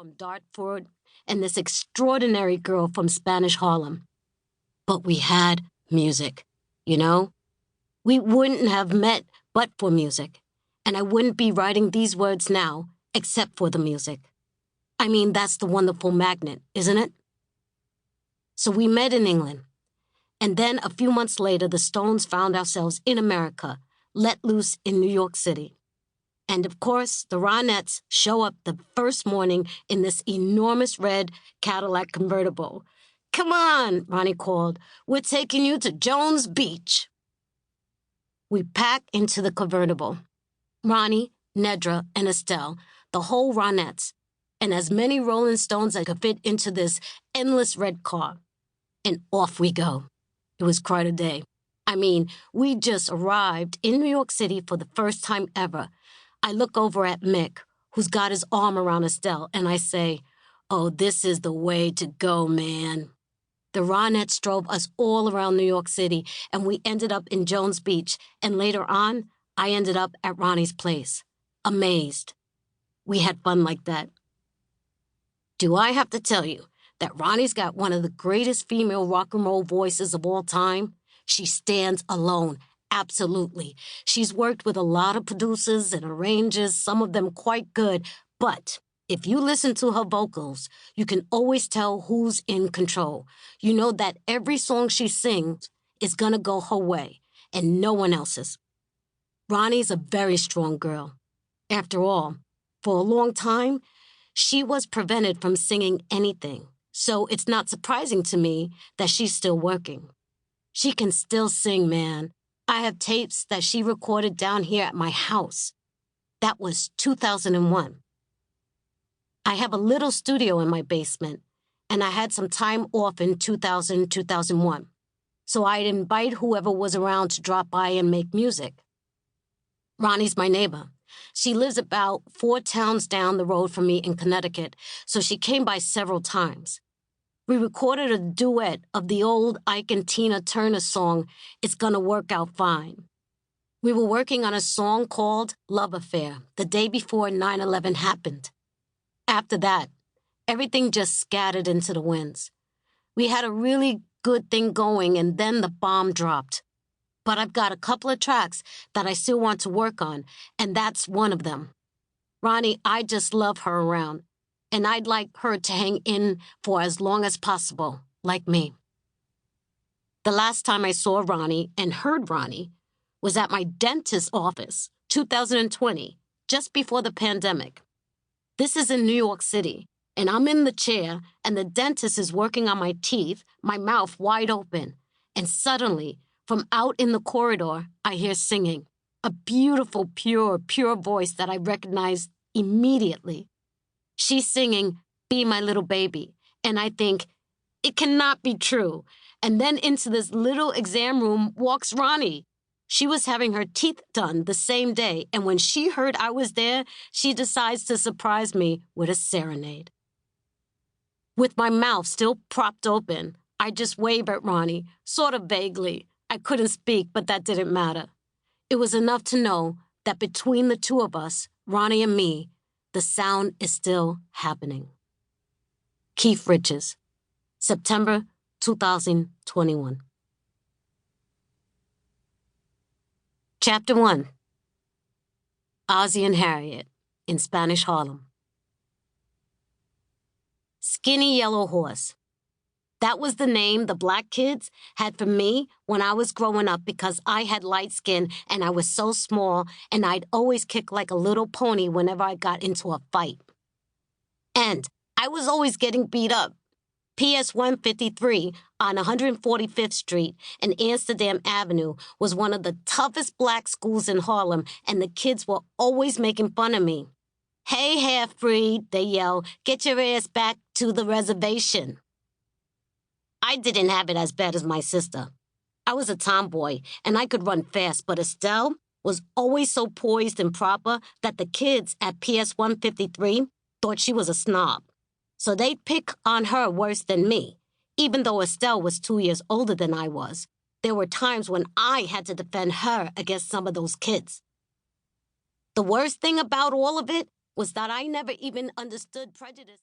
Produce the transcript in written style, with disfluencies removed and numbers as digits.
from Dartford and this extraordinary girl from Spanish Harlem. But we had music, you know? We wouldn't have met but for music, and I wouldn't be writing these words now except for the music. I mean, that's the wonderful magnet, isn't it? So we met in England, and then a few months later, the Stones found ourselves in America, let loose in New York City. And of course, the Ronettes show up the first morning in this enormous red Cadillac convertible. "Come on," Ronnie called. "We're taking you to Jones Beach." We pack into the convertible. Ronnie, Nedra, and Estelle, the whole Ronettes, and as many Rolling Stones as could fit into this endless red car. And off we go. It was quite a day. I mean, we just arrived in New York City for the first time ever. I look over at Mick, who's got his arm around Estelle, and I say, "Oh, this is the way to go, man." The Ronettes drove us all around New York City, and we ended up in Jones Beach, and later on, I ended up at Ronnie's place. Amazed. We had fun like that. Do I have to tell you that Ronnie's got one of the greatest female rock and roll voices of all time? She stands alone, absolutely. She's worked with a lot of producers and arrangers, some of them quite good, but if you listen to her vocals, you can always tell who's in control. You know that every song she sings is gonna go her way, and no one else's. Ronnie's a very strong girl. After all, for a long time, she was prevented from singing anything, so it's not surprising to me that she's still working. She can still sing, man. I have tapes that she recorded down here at my house. That was 2001. I have a little studio in my basement, and I had some time off in 2000, 2001. So I'd invite whoever was around to drop by and make music. Ronnie's my neighbor. She lives about 4 towns down the road from me in Connecticut, so she came by several times. We recorded a duet of the old Ike and Tina Turner song, "It's Gonna Work Out Fine." We were working on a song called "Love Affair" the day before 9/11 happened. After that, everything just scattered into the winds. We had a really good thing going, and then the bomb dropped. But I've got a couple of tracks that I still want to work on, and that's one of them. Ronnie, I just love her around, and I'd like her to hang in for as long as possible, like me. The last time I saw Ronnie and heard Ronnie was at my dentist's office, 2020, just before the pandemic. This is in New York City, and I'm in the chair, and the dentist is working on my teeth, my mouth wide open, and suddenly, from out in the corridor, I hear singing. A beautiful, pure voice that I recognized immediately. She's singing, "Be My Little Baby," and I think, it cannot be true. And then into this little exam room walks Ronnie. She was having her teeth done the same day, and when she heard I was there, she decides to surprise me with a serenade. With my mouth still propped open, I just wave at Ronnie, sort of vaguely. I couldn't speak, but that didn't matter. It was enough to know that between the two of us, Ronnie and me, the sound is still happening. Keith Richards, September 2021. Chapter 1. Ozzie and Harriet in Spanish Harlem. Skinny Yellow Horse. That was the name the black kids had for me when I was growing up because I had light skin and I was so small and I'd always kick like a little pony whenever I got into a fight. And I was always getting beat up. PS 153 on 145th Street and Amsterdam Avenue was one of the toughest black schools in Harlem, and the kids were always making fun of me. "Hey, half-breed," they yell, "get your ass back to the reservation." I didn't have it as bad as my sister. I was a tomboy, and I could run fast, but Estelle was always so poised and proper that the kids at PS 153 thought she was a snob. So they'd pick on her worse than me. Even though Estelle was 2 years older than I was, there were times when I had to defend her against some of those kids. The worst thing about all of it was that I never even understood prejudice.